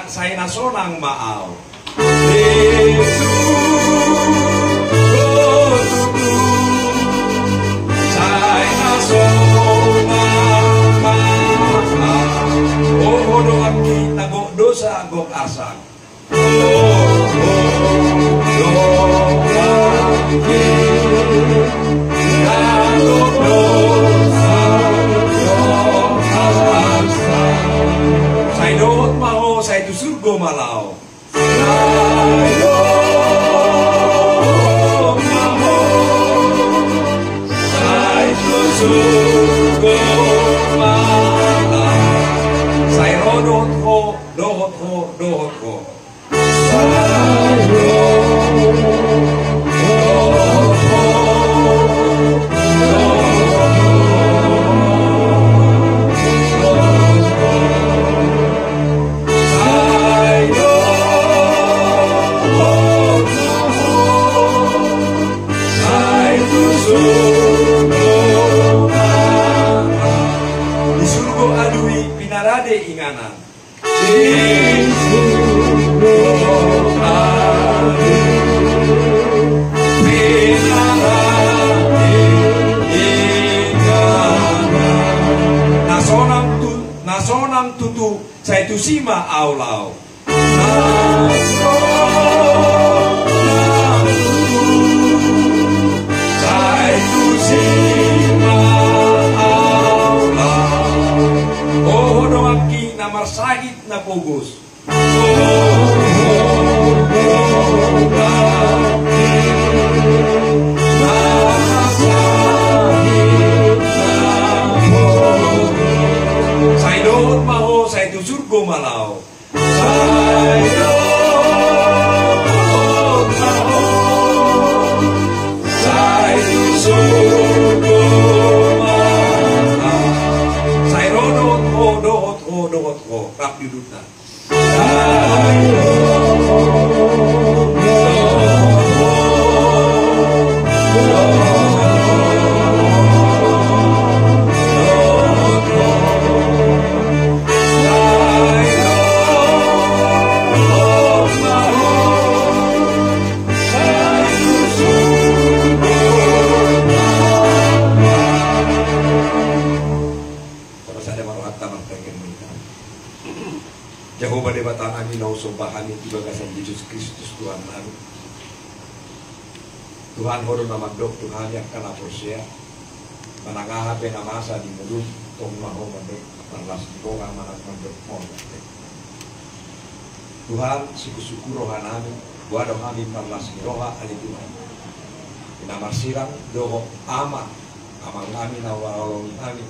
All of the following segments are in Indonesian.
saya nasonang maaw. Saya nasonang maaw. Oh doang kita gok dosa gok asang. Saya dohot mau, saya itu surga malau. Saya dohot mau, saya itu surga malau. Saya dohot ho, dohot ho, dohot ho. Inganan nasonang tutu saya tu sima aulau saya tu sima aulau oh doang ki namar sakit na pugus saya dohot maho saya tu surga malau saya dohot maho saya tu surga malau saya dohot ho rap dudukna Jehovah debatan amin lau sombah amin ibagasan Yesus Kristus Tuhan amin. Tuhan hodo nama dok Tuhan yang kana persia manangaha pena masa di mulut tong maho mandok panlas boga manak mandok mon. Tuhan syukur rohan amin wado amin panlas roha ali Tuhan. Inamar sirang doho ama amang amin awalong amin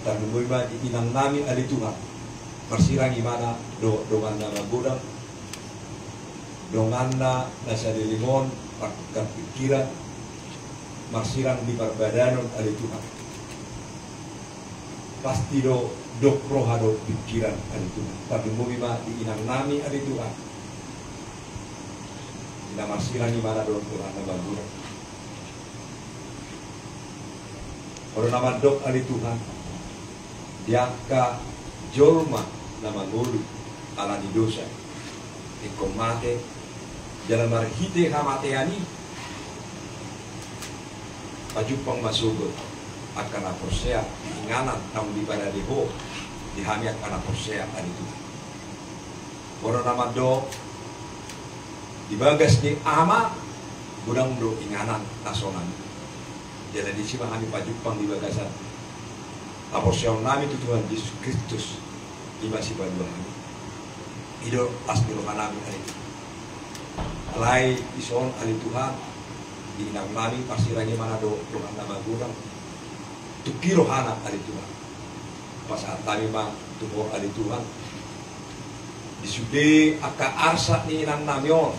dan muiba inang nami ali Tuhan. Marsirang gimana dongan na gudang dongan na nasa lilimon pagkat pikiran marsirang di perbadanon ali Tuhan pasti dok roha do pikiran ali Tuhan tapi mumima di inang nami ali Tuhan ina marsirang gimana dongan na gudang orang nama dok ali Tuhan diangka jolma nama ngulu ala di dosa ikom mate jalan marhite hamateani pajupang masugot akan aposea inganan tamu di pada deho dihami akan aposea ani itu orang nama do dibagas di ama gudang do inganan nasional jalan di sini kami pajupang di bagasan aposea nami itu Tuhan Yesus Kristus iba si baduan ido asli rohanami ali alai ison ali Tuhan di inang nami pasiranya mana do rohan nama gudang tuki rohana ali Tuhan pas saat kami mah tuho ali Tuhan disude aka arsa ni inang namion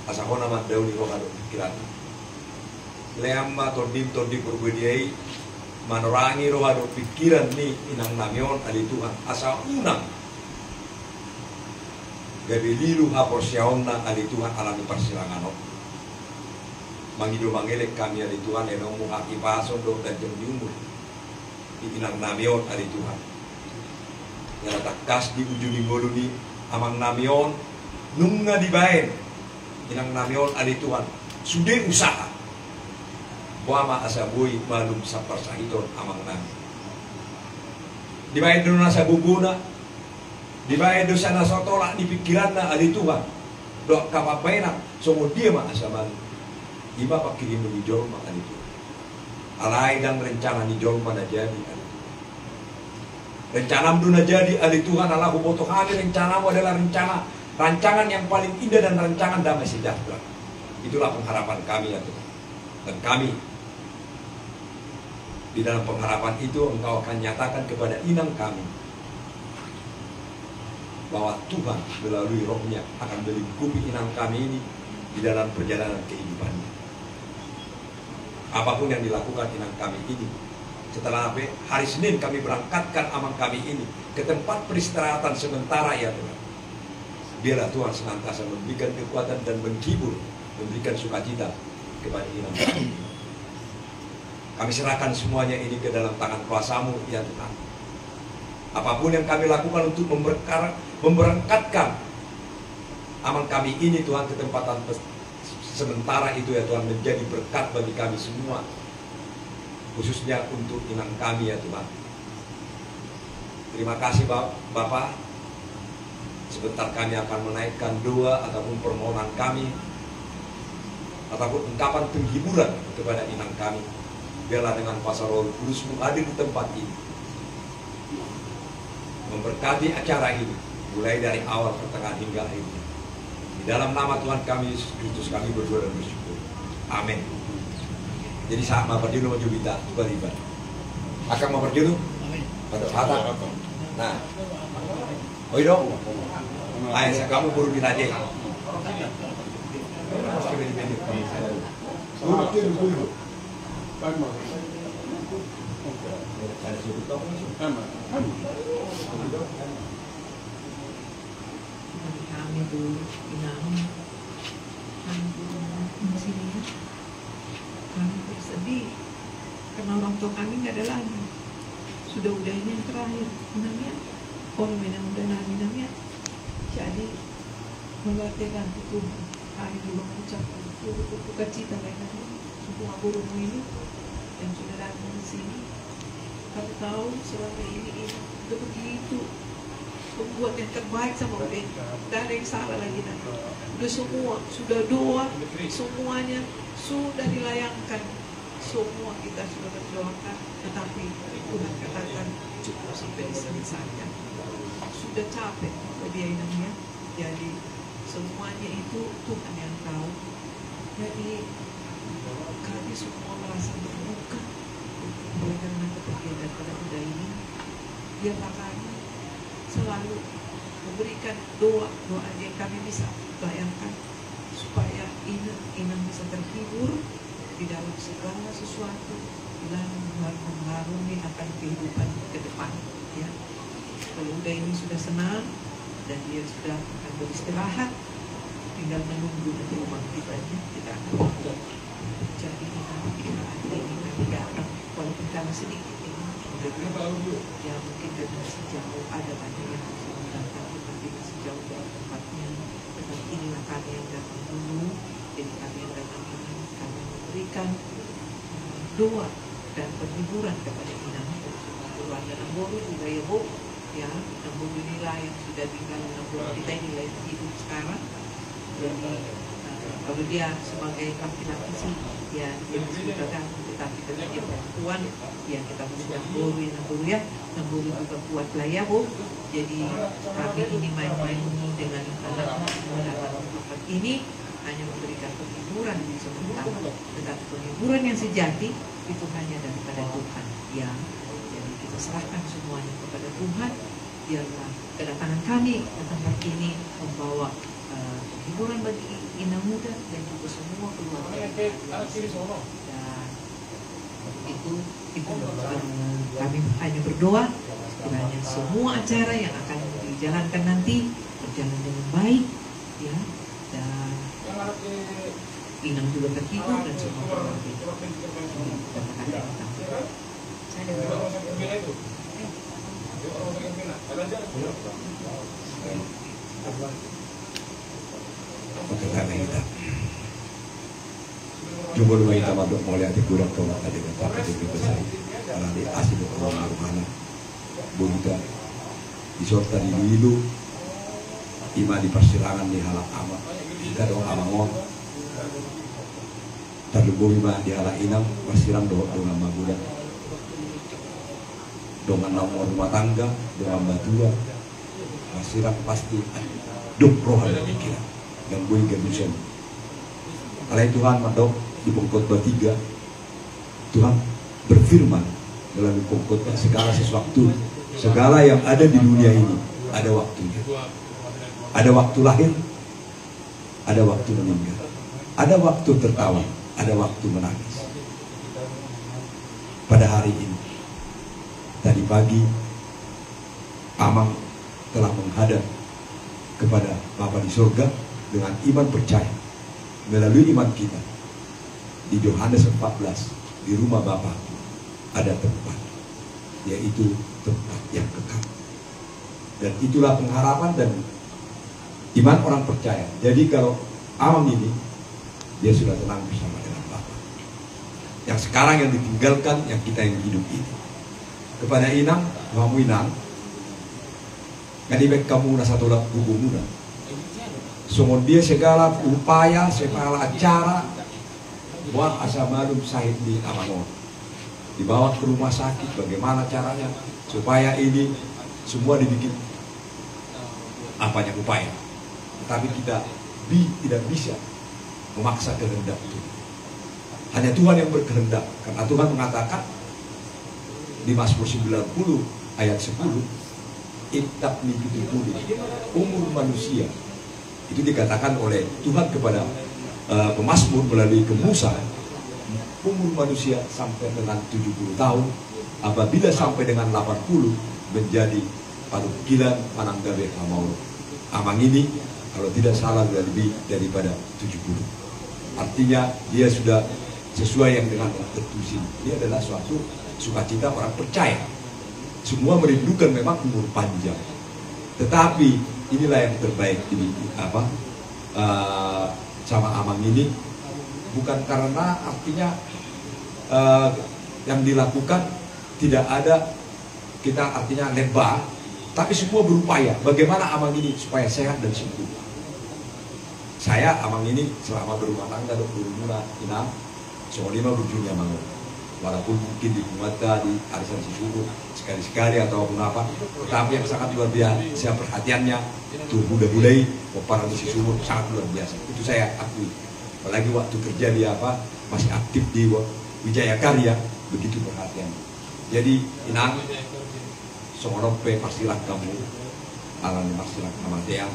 asa ho nama dauli rohado pikiran leamma tordim berbediai manorangi rohado pikiran ni inang namion ali Tuhan asa unang gabi lilu haporsiaonna ali Tuhan alami persilangano mangido mangelek kami ali Tuhan enong muhaki pason do dan jeng diumur di inang namion ali Tuhan ngara takas di ujuni ngoluni amang namion nunga dibaen inang namion ali Tuhan sudah usaha buama asabui malum sapar sahiton amang nami dibaen dulu nasa bubuna dibaen dosa nasa tolak di pikiranna ali Tuhan doa kapapaina songo dia mah asaman iba pakirim di jolma ali Tuhan alai dan rencana di jolma na jadi rencana mduna jadi ali Tuhan Allah botoh kami rencanamu adalah rancangan yang paling indah dan rancangan damai sejahtera. Itulah pengharapan kami ya Tuhan. Dan kami di dalam pengharapan itu Engkau akan nyatakan kepada inang kami bahwa Tuhan melalui rohnya akan melingkupi inang kami ini di dalam perjalanan kehidupannya. Apapun yang dilakukan inang kami ini, setelah hari Senin kami berangkatkan amang kami ini ke tempat peristirahatan sementara ya Tuhan. Biarlah Tuhan senantiasa memberikan kekuatan dan menghibur, memberikan sukacita kepada inang kami. Kami serahkan semuanya ini ke dalam tangan kuasa-Mu ya Tuhan. Apapun yang kami lakukan untuk memberangkatkan amang kami ini Tuhan ke tempat sementara itu ya Tuhan, menjadi berkat bagi kami semua, khususnya untuk inang kami ya Tuhan. Terima kasih Bapak. Sebentar kami akan menaikkan doa ataupun permohonan kami ataupun ungkapan penghiburan kepada inang kami. Biarlah dengan kuasa Roh Kudus-Mu hadir di tempat ini, memberkati acara ini mulai dari awal, pertengahan hingga akhirnya. Di dalam nama Tuhan kami Yesus Kristus kami berdoa dan bersyukur. Amin. Jadi saat mau berdiri mau jubita tiba-tiba akan mau berdiri pada hata. Nah, oi dong. Ayo kamu buru diraje. Kami dulu inang kami sini ya. Kami bersedih karena orang tua kami nggak ada lagi. Sudah ini yang terakhir namanya orang yang udah namanya. Jadi membaktikan Tuhan. Kami juga mengucapkan duka cita mereka semua gurumu ini yang sudah datang di sini. Kami tahu selama ini udah begitu membuat yang terbaik sama udah tidak ada yang salah lagi nanti. Udah semua sudah doa, semuanya sudah dilayangkan, semua kita sudah berdoakan, tetapi Tuhan katakan cukup sampai di sini saja. Sudah capek biayanya, jadi semuanya itu Tuhan yang tahu. Jadi kami semua merasa berduka oleh karena kepergian daripada Buddha ini. Biarlah kami selalu memberikan doa yang kami bisa bayangkan supaya inang bisa terhibur di dalam segala sesuatu dan mengarungi akan kehidupan ke depan ya. Kalau Buddha ini sudah senang dan dia sudah akan beristirahat, tinggal menunggu nanti kebangkitannya kita akan jadi ini kami datang walaupun kami sedikit ini ya mungkin karena masih jauh, ada banyak yang harus datang tapi masih jauh dari tempatnya, tetapi inilah kami yang datang dulu. Jadi kami yang datang ini kami memberikan doa dan perhiburan kepada inang keluarga Namboru juga ya Bu ya. Namboru inilah yang sudah tinggal Namboru kita inilah yang hidup sekarang. Jadi kalau dia sebagai laki-laki sih ya dia masih tergantung, tetapi kalau dia perempuan ya kita mesti Namboru ya Namboru ya. Namboru juga kuat lah ya Bu. Jadi kami ini main-main dengan anak-anak tempat ini hanya memberikan penghiburan sementara, tetapi penghiburan yang sejati itu hanya daripada Tuhan ya. Jadi kita serahkan semuanya kepada Tuhan. Biarlah kedatangan kami ke tempat ini membawa penghiburan bagi inang muda dan juga semua keluarga. Dan itu kami hanya berdoa kiranya semua acara yang akan dijalankan nanti berjalan dengan baik ya, dan inang juga terhibur dan semua keluarga. Maka karena kita jumpa rumah kita mabuk mulai hati kurang kau nak ada dengan tak ada besar karena di asli orang mana bonita disorta di dulu ima di persilangan di halak ama kita dong amangong terlubu ima di halak inang persilang doa dengan magudan dengan nomor rumah tangga dengan batua persilang pasti duk rohan pikiran dan gue gerusen oleh Tuhan madok di pengkhotbah 3 Tuhan berfirman melalui pengkhotbah segala sesuatu segala yang ada di dunia ini ada waktunya, ada waktu lahir, ada waktu meninggal, ada waktu tertawa, ada waktu menangis. Pada hari ini tadi pagi Amang telah menghadap kepada Bapa di surga dengan iman percaya melalui iman kita. Di Yohanes 14 di rumah Bapa ada tempat, yaitu tempat yang kekal. Dan itulah pengharapan dan iman orang percaya. Jadi kalau Amang ini dia sudah tenang bersama dengan Bapa. Yang sekarang yang ditinggalkan yang kita yang hidup ini. Kepada Inang, kamu Inang, kadibek kamu na satu lap hubunguna. Sungguh dia segala upaya, segala acara buat asa malum sahid di Amangon, dibawa ke rumah sakit. Bagaimana caranya supaya ini semua dibikin apanya upaya, tetapi kita tidak bisa memaksa kehendak Tuhan. Hanya Tuhan yang berkehendak, karena Tuhan mengatakan di Mazmur 90 ayat 10, itab nikutuli umur manusia. Itu dikatakan oleh Tuhan kepada pemazmur melalui ke Musa, umur manusia sampai dengan 70 tahun, apabila sampai dengan 80 menjadi parukilan mananggabe hamau. Amang ini kalau tidak salah lebih daripada 70. Artinya dia sudah sesuai yang dengan tertulis. Ini adalah suatu sukacita orang percaya. Semua merindukan memang umur panjang. Tetapi inilah yang terbaik di sama Amang ini, bukan karena artinya yang dilakukan tidak ada kita artinya lebah, tapi semua berupaya bagaimana Amang ini supaya sehat dan sembuh. Saya Amang ini selama berumah tangga berumur Inang semua berjunya mangun, walaupun mungkin di Kumata di arisan Sisubu sekali-sekali ataupun apa, tetapi yang sangat luar biasa perhatiannya tuh budaya para di Sisubu sangat luar biasa. Itu saya akui. Apalagi waktu kerja dia masih aktif di Wijaya Karya, begitu perhatian. Jadi Inang songorope pastilah kamu alam pastilah kamateang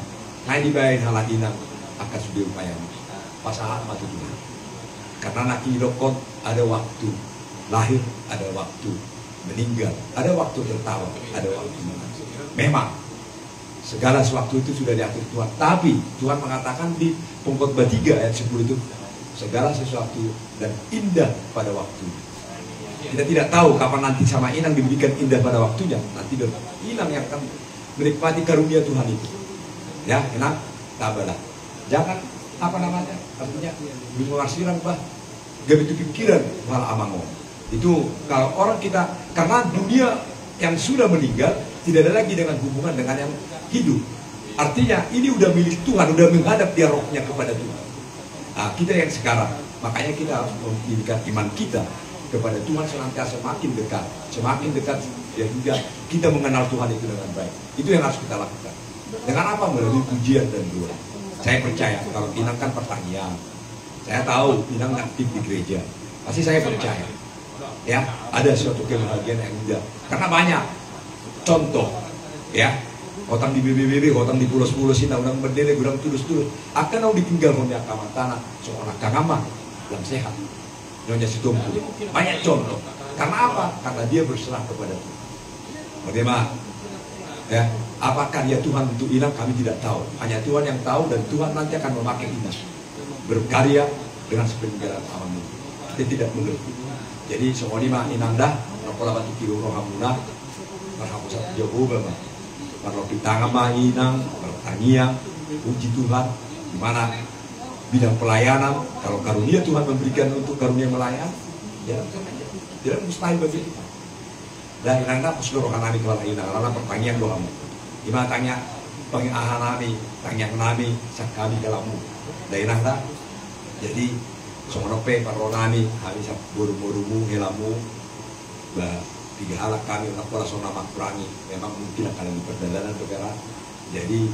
ngai dibayain halah Inang akan sudah upaya pasahan matu Tuhan. Karena nak ilokon ada waktu lahir, ada waktu meninggal, ada waktu tertawa, ada waktu menangis. Memang segala sesuatu itu sudah diatur Tuhan. Tapi Tuhan mengatakan di Pengkhotbah 3 ayat 10 itu, segala sesuatu dan indah pada waktu. Kita tidak tahu kapan nanti sama Inang diberikan indah pada waktunya. Nanti Inang yang akan menikmati karunia Tuhan itu. Ya, Inang, tabahlah. Jangan artinya mengarsiran gak begitu pikiran hal amango. Itu kalau orang kita, karena dunia yang sudah meninggal tidak ada lagi dengan hubungan dengan yang hidup. Artinya ini udah milik Tuhan, udah menghadap dia rohnya kepada Tuhan. Nah, kita yang sekarang, makanya kita harus memiliki iman kita kepada Tuhan senantiasa semakin dekat ya, hingga kita mengenal Tuhan itu dengan baik. Itu yang harus kita lakukan. Dengan apa? Melalui pujian dan doa. Saya percaya kalau Inang kan pertanian, saya tahu Inang aktif di gereja, pasti saya percaya. Ya, ada suatu kebahagiaan yang indah. Karena banyak contoh, ya, hotang di BBB, hotang di pulau-pulau sini, orang berdele, orang tulus-tulus, akan mau ditinggal punya kamar tanah, seorang kagama yang sehat, nyonya situmpu. Banyak contoh. Karena apa? Karena dia berserah kepada Tuhan. Bagaimana? Ya, apa karya Tuhan untuk Inang kami tidak tahu. Hanya Tuhan yang tahu, dan Tuhan nanti akan memakai Inang berkarya dengan sepeninggalan alam ini. Kita tidak mengerti. Jadi semua lima Inang dah, kalau batu kilo rohamuna, berhapusan jauh berapa. Kalau kita ngama Inang, tangiyang, puji Tuhan, di mana bidang pelayanan, kalau karunia Tuhan memberikan untuk karunia melayani, ya tidak mustahil bagi kita. Dan inangna pusdoro kanami kepala ina, karena pertanyaan doamu. Gimana tanya, panggil ahanami, tanya nami, sak kami kalamu. Dan inangna, jadi songrope paronami, kami sak buru-burumu, helamu, tiga halak kami untuk perasaan nama kurangi. Memang mungkin akan di perjalanan bergerak. Jadi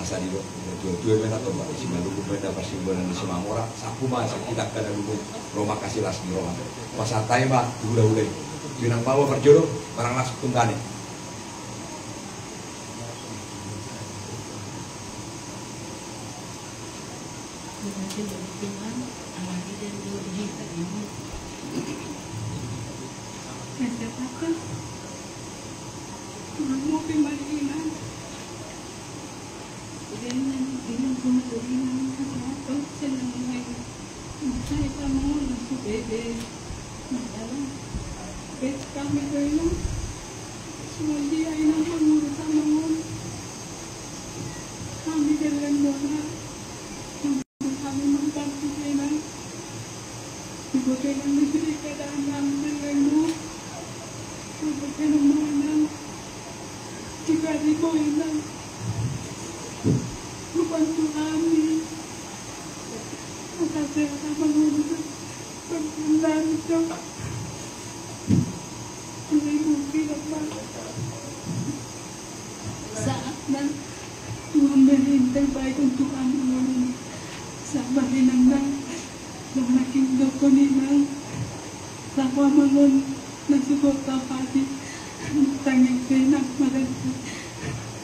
asal di dua-dua mereka atau isi maluku benda pasti bulan di Semamora. Saku mah kita kada dulu Roma kasih las di Roma. Pasatai mah udah. Junang bawa berjodoh barang las kuntane. Tuhan, alami dan doa tadimu. Siapa? Mau pembalian. Dengan pembalian apa? Senang lagi. Saya kamu masuk bebe. Masalah. Bet kami itu semua dia yang mengurus sama kami dalam doa. Kami membantu dia. Ibu dengan istri keadaan kami dengan Fenomena jika diboinan membantu kami maka saya akan mengurus perpindahan itu mungkin apa saatnya Tuhan beri yang terbaik untuk kami sabar dinang makin dokoninang sama mangun nasuko kapati tanging penak maganda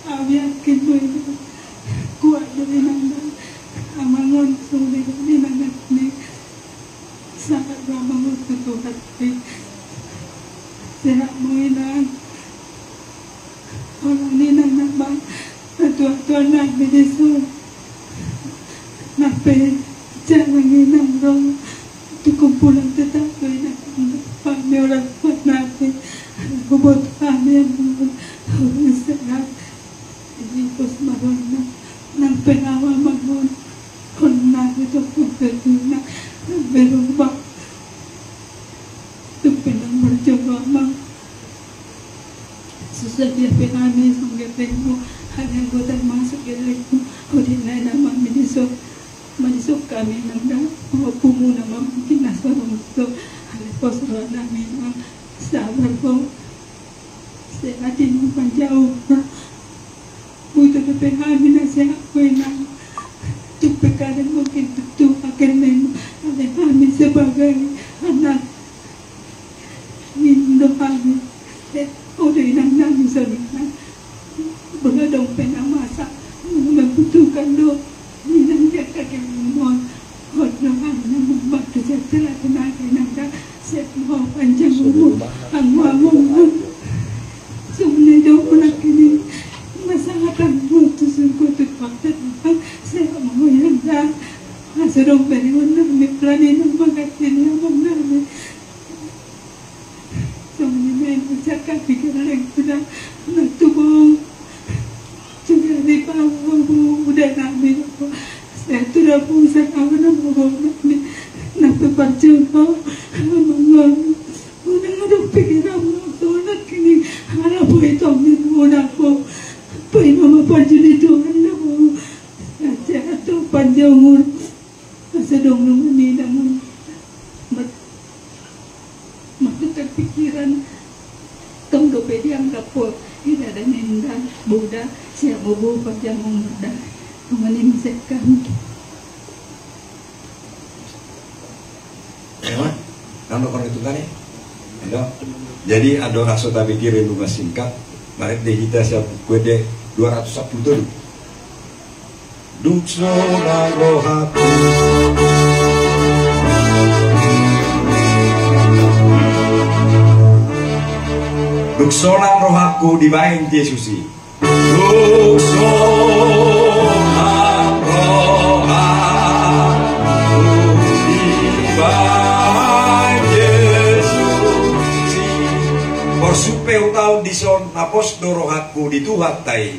awiakin mo ito kuat dari nanda amangon sulit ni nanda ni sangat ramangon tutuhat ni sehat mo ilang orang ni nanda ba natuatuan na bedeso nape jangan inang rong kumpulan tetap ilang kami orang kuat natin hubot kami ang sehat ini pos marona ng penawa magon kung narito kung pwede berubah itu penang bercoba mang susah dia penani sampai temu hanya gue termasuk gelekmu udah naik nama Manisok kami nanda pumu nama mungkin naswa untuk pos namin ang sabar ko sehat ini panjau butuh kami na sehat ko na tupikaran mungkin tutu akan ada kami sebagai anak Indo kami udah inang namin sa lina bengadong penamasa membutuhkan do inang dia kakek mohon hodongan membantu setelah tenaga nanda set mau panjang umur ang mamong sebenarnya jauh punak ini masalah kan butuh sungguh fakta saya mau yang dah asalong periwan namin planin ang magatin naman namin sebenarnya mencapai pikiran yang sudah nagtubong juga di bawah udah namin ako saya sudah pusat ako na buhok namin napaparjono mga unang anong pikiran mo tulad kini harap po itong muna ko pa'y mamaparjolituhan na mo at ito panjaw mo sa dong naman nila mo matutag pikiran itong lupid yang kapo inadaninda Buddha siya mo bupat yang muda kumanimsek kami. Emang, kamu perhitungan ya? Ada. Jadi ada rasa tak pikirin lu singkat. Mari deh kita siap kue deh 210 dulu. Dukso rohaku. Dukso rohaku dibaing Yesusi. Dukso supeu tau dison apos dorohatku dituhat tai.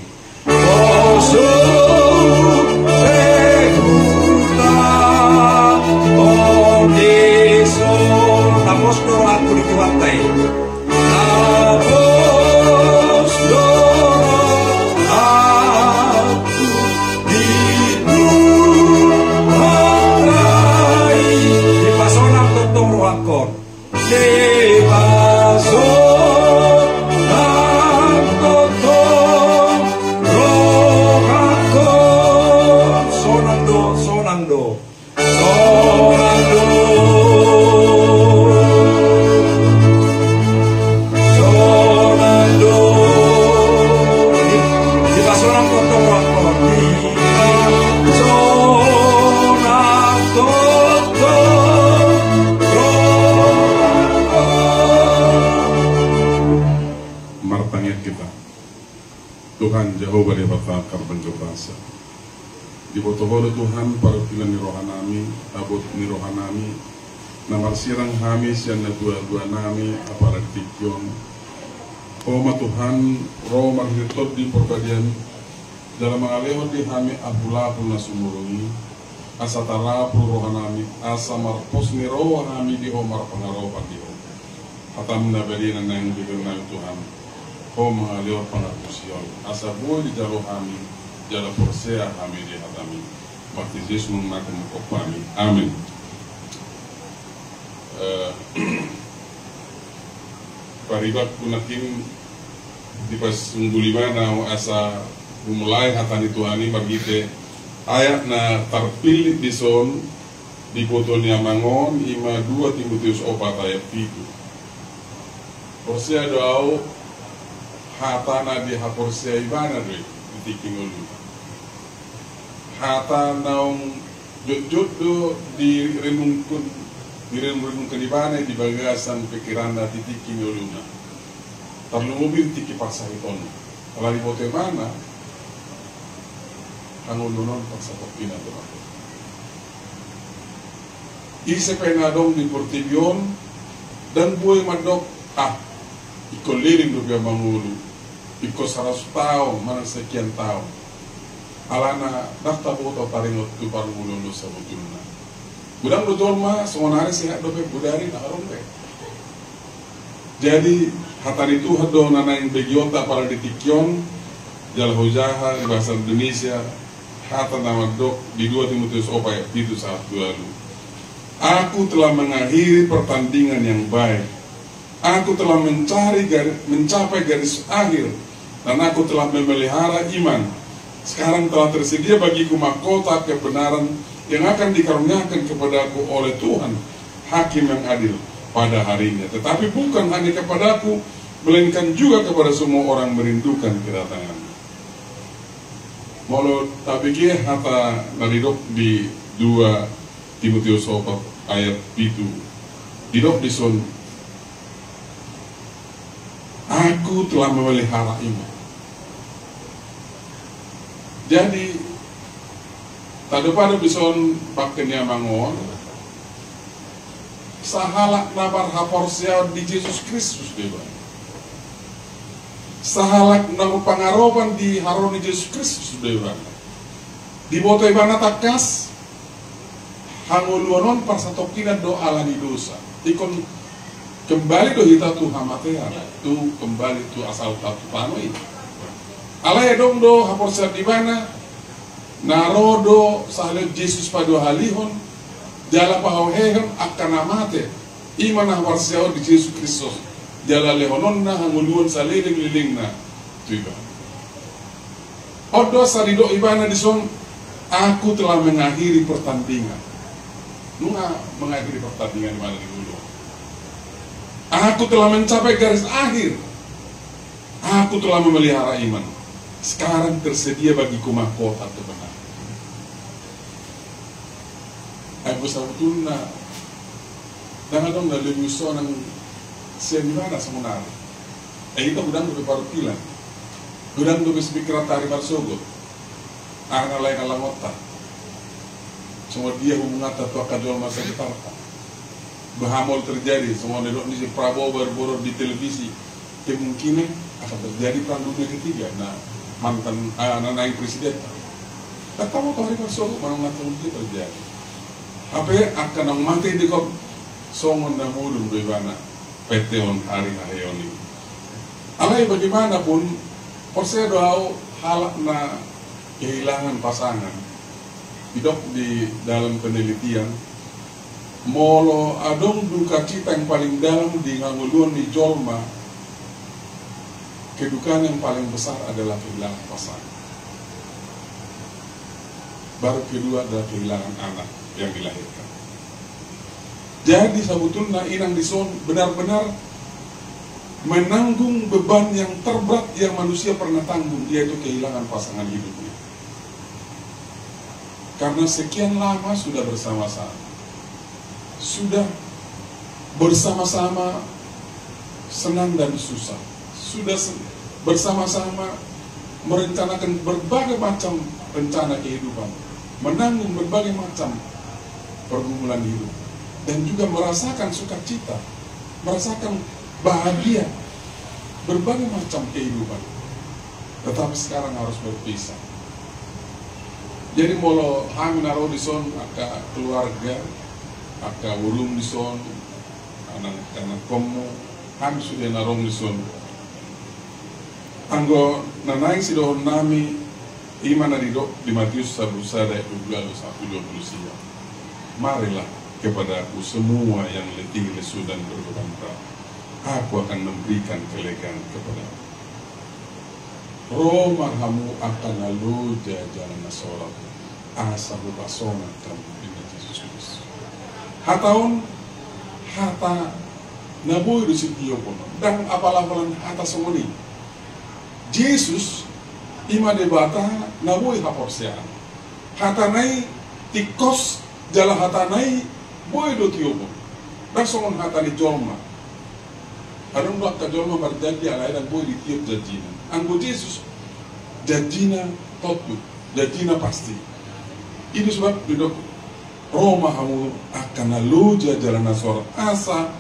Tuhan Jehovah di batakar penjobasa. Di botohodo Tuhan para pilan ni rohanami, abot ni rohanami, namar sirang hamis yang na dua-dua nami apara dikyon. Oma Tuhan, roh marhirtot di perbadian dalam mengalihkan di hami abulapun na sumurungi, asa tarapul rohanami, asa marpos ni rohanami di omar pengaropan di om. Hatam na berinan na yang dibernai Tuhan. Kau mengalir pengakusion, asa boleh di jalo kami, jala persea kami di hatami. Waktu Yesus mengaku kami. Amin. Paribat kunakin di pas unggulima na asa mulai hatani Tuhani bagite ayat na terpilih di son di botonya mangon ima 2 Timotius 4 ayat 7. Persea doa hatana di haporsia ibana doi ditiking ulu. Hata naung jod-jod di renungkun ibana di bagasan pikiran na ditiking ulu na. Terlumubin tiki paksa iton. Kalau di bote mana angulunon paksa kopina doa. Ise penadong di Portibion dan buay madok iko liring do biya mangulu. Iko 100 tahun, mana sekian tahun. Alana daftar boto taringot tu parungulun sa bujuna. Budang do dorma songonari sehat do budari na arombe. Jadi hatari itu hado nanaing begiota para ditikyon jal hojaha di bahasa Indonesia hata nama dok di 2 Timotius 4 ayat 7 saat 2. Aku telah mengakhiri pertandingan yang baik. Aku telah mencapai garis akhir dan aku telah memelihara iman. Sekarang telah tersedia bagiku mahkota kebenaran yang akan dikaruniakan kepadaku oleh Tuhan, Hakim yang adil pada harinya. Tetapi bukan hanya kepadaku, melainkan juga kepada semua orang merindukan kedatangannya. Molo tabiki hata naridok di 2 Timotius 4 ayat 7. Didok di son aku telah memelihara iman. Jadi tadi pada bison bakenya mangon sahalak nabar haporsia di Yesus Kristus dewa. Sahalak nabar pangaroban di haroni Yesus Kristus dewa. Di boto ibana takas hanguluanon parsatokina doa lani dosa. Ikon kembali do hita tu hamatea tu kembali tu asal tatu pano ini. Alaya dong do haporsa di mana narodo sahale Yesus padu halihon jala pahohehan akan amate iman haporsa di Yesus Kristus jala lehononna hanguluan saliling na tuiba. Odo sarido ibana dison aku telah mengakhiri pertandingan. Nunga mengakhiri pertandingan di mana dulu. Aku telah mencapai garis akhir. Aku telah memelihara iman. Sekarang tersedia bagiku mahkota kebenaran. Aku sabutuna. Dan adong na lebih sonang semana semunar. Itu udang lebih parukilan. Udang lebih pikiran tari barsogot. Ana lain alamota. Semua dia mengata tu akan jual masa ditarta. Bahamol terjadi, semua nedok di Prabowo berboro di televisi. Kemungkinan akan terjadi perang dunia ketiga. Nah, mantan nanay presiden. Katawa ko hari pasok manang natulti terjadi. Apa akan ang mati di ko songon na mulun bebana peteon hari hayoni. Alay bagaimanapun Porsedo halak na kehilangan pasangan hidup di dalam penelitian molo adong duka cita yang paling dalam di nganguluan di jolma, kedukaan yang paling besar adalah kehilangan pasangan. Baru kedua adalah kehilangan anak yang dilahirkan. Jadi sebetulnya inang dison benar-benar menanggung beban yang terberat yang manusia pernah tanggung, yaitu kehilangan pasangan hidupnya. Karena sekian lama sudah bersama-sama, sudah bersama-sama senang dan susah, sudah bersama-sama merencanakan berbagai macam rencana kehidupan, menanggung berbagai macam pergumulan hidup, dan juga merasakan sukacita, merasakan bahagia, berbagai macam kehidupan. Tetapi sekarang harus berpisah. Jadi molo kami naruh di son aka keluarga, aka ulung di son, anak komo, kami sudah naruh di son. Anggo nanai sidohon nami iman adidok di Matius 11 ayat 21-23. Marilah kepadaku semua yang letih, lesu dan berbeban berat, aku akan memberikan kelegaan kepadamu. Roma kamu akan lalu jalan nasorat asabu pasona kamu dengan Yesus. Hataon hata naboy do sitio kono dan apalapalan hata semoni. Yesus ima debata naboy haporsean. Hatanai tikos jala hatanai boy do tiobo. Dan somon hatani jolma. Adong waktu jolma berjanji alai dan boy di tiup janjina. Anggo Yesus janjina totu, janjina pasti. Ini sebab duduk Roma kamu akan lalu jalan nasor asa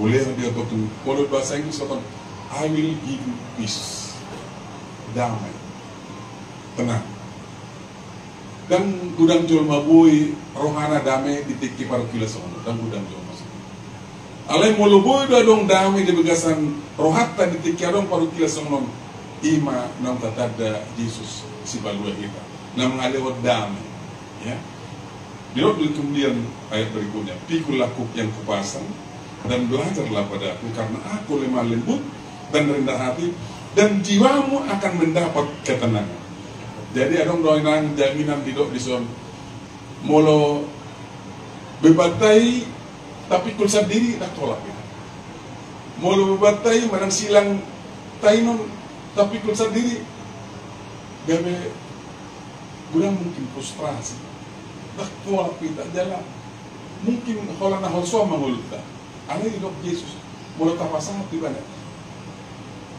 boleh dia totu. Kalau bahasa Inggris kata I will give you peace, damai, tenang. Dan gudang jolma boy rohana damai ditiki para kila sono dan gudang jolma. Alai mulu boy dong damai di begasan rohata ditiki dong para kila sono. Ima nang tatada Yesus si balua kita nang mengalewat damai, ya. Dia kemudian ayat berikutnya, pikul lakuk yang kupasang dan belajarlah padaku karena aku lemah lembut dan rendah hati dan jiwamu akan mendapat ketenangan. Jadi adong doinan jaminan tidak dison molo bebatai tapi kul sendiri tak tolak ya. Molo bebatai manang silang tainon tapi kul sendiri gabe gudang mungkin frustrasi tak tolak kita jalan mungkin kalau nak holso mengulta ada hidup Yesus molo tapasang tiba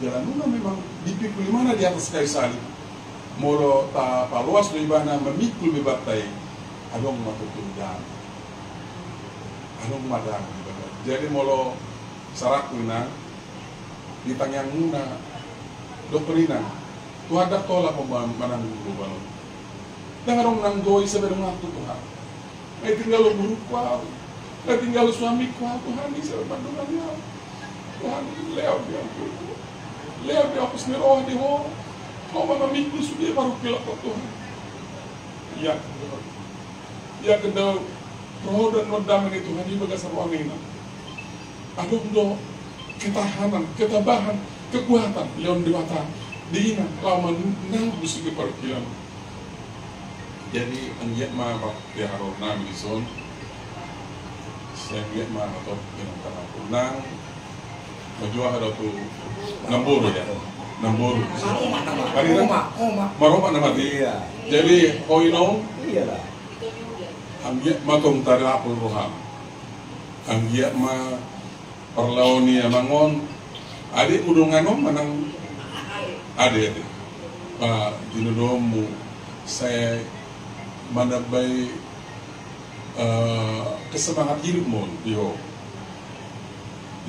jalan nuna memang dipikul mana di atas kayu salib molo ta paluas do ibana memikul bebatai adong matutundang adong madang jadi molo sarakuna ditanyang muna doktrina Tuhan dak tolak manang guru balon dengarong nang doi sebelum waktu Tuhan may tinggal guru kuau may tinggal suami kuau Tuhan di sebelum bandungannya Tuhan leo dia hapus ni roh di ho kau mamikul sudah baru pilak Tuhan ya kedau roh dan nodam ini Tuhan di bagasar wangina adong do ketahanan ketabahan kekuatan leon dewata diina lama nang busuk perkilan. Jadi anjak ma ya harus nang dison saya lihat ma atau yang karena nang majua ada tu namburu ya namburu maroma nama dia jadi koino iyalah anjak ma tong tara apul roham anjak ma perlauni mangon adik udungan manang adik Pak Dinodomu saya manabai kesemangat hidupmu yo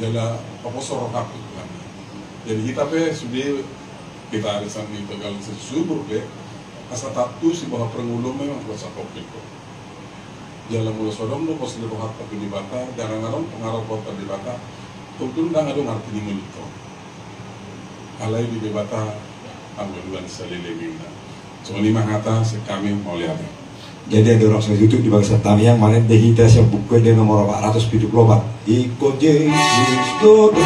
ialah profesor hakik jadi kita sudah kita arisan itu kalau sesubur deh asa tatu si bahwa perengulung memang kuasa kopik kok jalan mula sodom lo pos liruhat tapi di bata jangan ngarong pengaruh kota di bata tuntun dah ngadong arti di mulut kok alai di bata ambil bulan selilingnya cuma 5 kata kami mau lihat. Jadi ada orang saya YouTube di bangsa Tamiang mana dehita siap buku dia nomor 474 ikut Yesus doaku.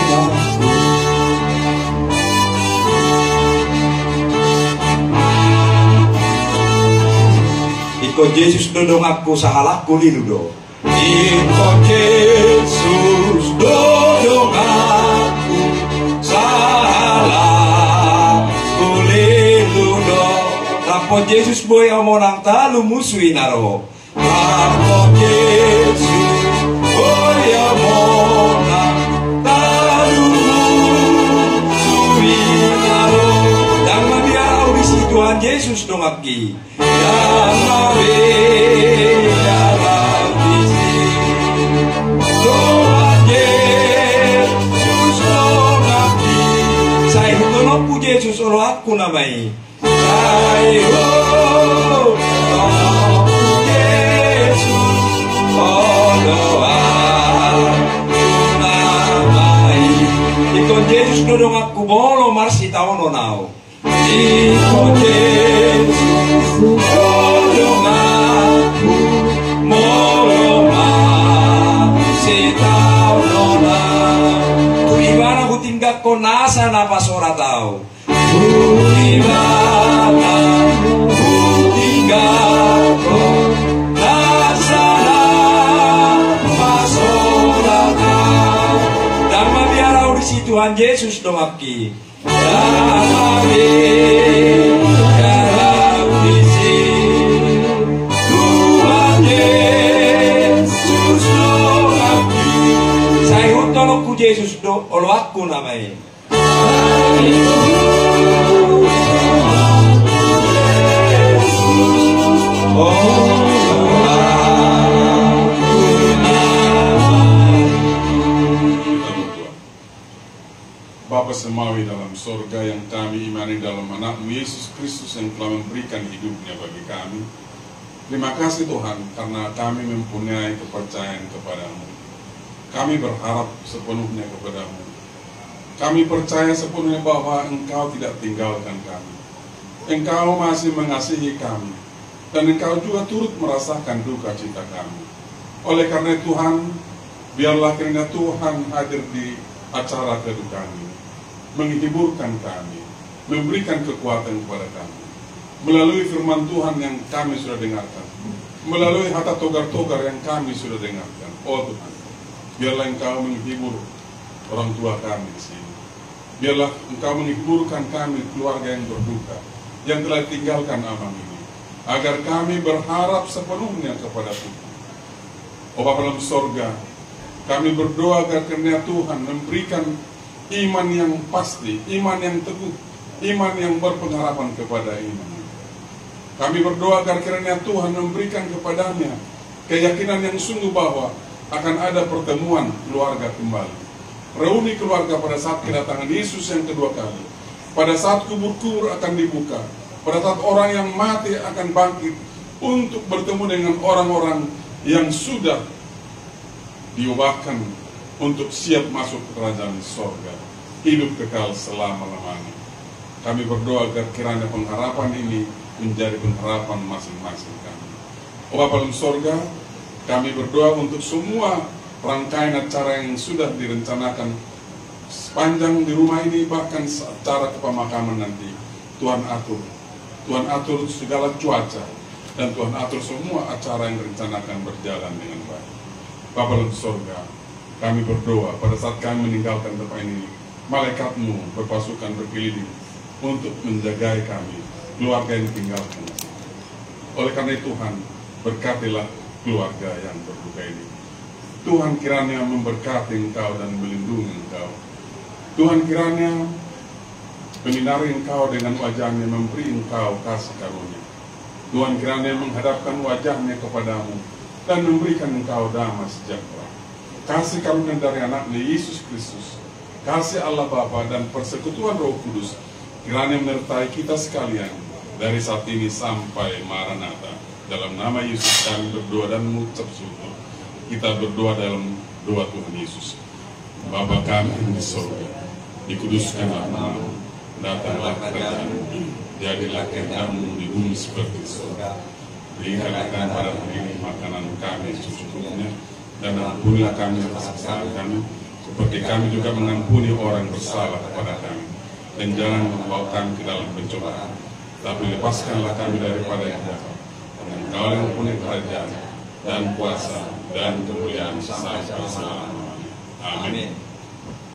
Ikut Yesus dodong aku sahalahku liludo. Ikut Yesus dodong aku sahalahku liludo. Rapo Yesus boy omonang talu musuhi naro. Rapo Yesus boy omonang talu musuhi naro. Dan mabiar audisi Tuhan Yesus dong aki. Dan mabiar audisi Tuhan Yesus dong aki. Saya hutonoku Yesus olo aku namai. Ayo, Yesus, doa namai. Ikut Yesus dodong aku bolo marsi taono nao. Ikut Yesus dodong aku bolo marsi taono nao. Tu ibana ku tinggal konasa napa sora tau. Dimana ku tinggal nasana masorata dan mabiar audisi Tuhan Yesus dong aki dan mabiar audisi Tuhan Yesus dong aki saya hutolok ku Yesus dong olo aku namanya. Bapa Semawi dalam sorga yang kami imani dalam anak-Mu Yesus Kristus yang telah memberikan hidupnya bagi kami. Terima kasih Tuhan karena kami mempunyai kepercayaan kepadamu. Kami berharap sepenuhnya kepadamu. Kami percaya sepenuhnya bahwa Engkau tidak tinggalkan kami. Engkau masih mengasihi kami. Dan Engkau juga turut merasakan duka cita kami. Oleh karena Tuhan, biarlah kiranya Tuhan hadir di acara kedukaan ini, menghiburkan kami, memberikan kekuatan kepada kami, melalui firman Tuhan yang kami sudah dengarkan, melalui hatta togar-togar yang kami sudah dengarkan. Oh Tuhan, biarlah Engkau menghibur orang tua kami di sini. Biarlah Engkau menghiburkan kami, keluarga yang berduka, yang telah tinggalkan alam ini, agar kami berharap sepenuhnya kepada Tuhan. Oh Bapa dalam sorga, kami berdoa agar kiranya Tuhan memberikan iman yang pasti, iman yang teguh, iman yang berpengharapan kepada iman. Kami berdoa agar kiranya Tuhan memberikan kepadanya keyakinan yang sungguh bahwa akan ada pertemuan keluarga kembali. Reuni keluarga pada saat kedatangan Yesus yang kedua kali. Pada saat kubur-kubur akan dibuka. Pada saat orang yang mati akan bangkit untuk bertemu dengan orang-orang yang sudah diubahkan untuk siap masuk ke kerajaan sorga, hidup kekal selama-lamanya. Kami berdoa agar kiranya pengharapan ini menjadi pengharapan masing-masing kami. Oh Bapa dalam sorga, kami berdoa untuk semua rangkaian acara yang sudah direncanakan sepanjang di rumah ini, bahkan acara kepemakaman nanti. Tuhan atur segala cuaca, dan Tuhan atur semua acara yang direncanakan berjalan dengan baik. Bapa dalam sorga, kami berdoa pada saat kami meninggalkan tempat ini, malaikat-Mu berpasukan berkeliling untuk menjagai kami, keluarga yang tinggalkan. Oleh karena itu Tuhan, berkatilah keluarga yang berduka ini. Tuhan kiranya memberkati Engkau dan melindungi Engkau. Tuhan kiranya menyinari Engkau dengan wajah-Nya, memberi Engkau kasih karunia. Tuhan kiranya menghadapkan wajah-Nya kepadamu dan memberikan Engkau damai sejahtera. Kasih karunia dari anak-Nya Yesus Kristus, kasih Allah Bapa dan persekutuan Roh Kudus kiranya menyertai kita sekalian dari saat ini sampai Maranatha. Dalam nama Yesus kami berdoa dan mengucap syukur. Kita berdoa dalam doa Tuhan Yesus. Bapa kami di surga, dikuduskanlah namamu, datanglah kerajaan-Mu, jadilah kehendak-Mu di bumi seperti di surga. Berikanlah kami pada hari ini makanan kami secukupnya, dan ampunilah kami kesalahan kami, seperti kami juga mengampuni orang bersalah kepada kami. Dan jangan membawa kami ke dalam pencobaan, tapi lepaskanlah kami daripada yang jahat. Dan Engkau yang mempunyai kerajaan dan kuasa dan kemuliaan sampai selama-lamanya. Amin.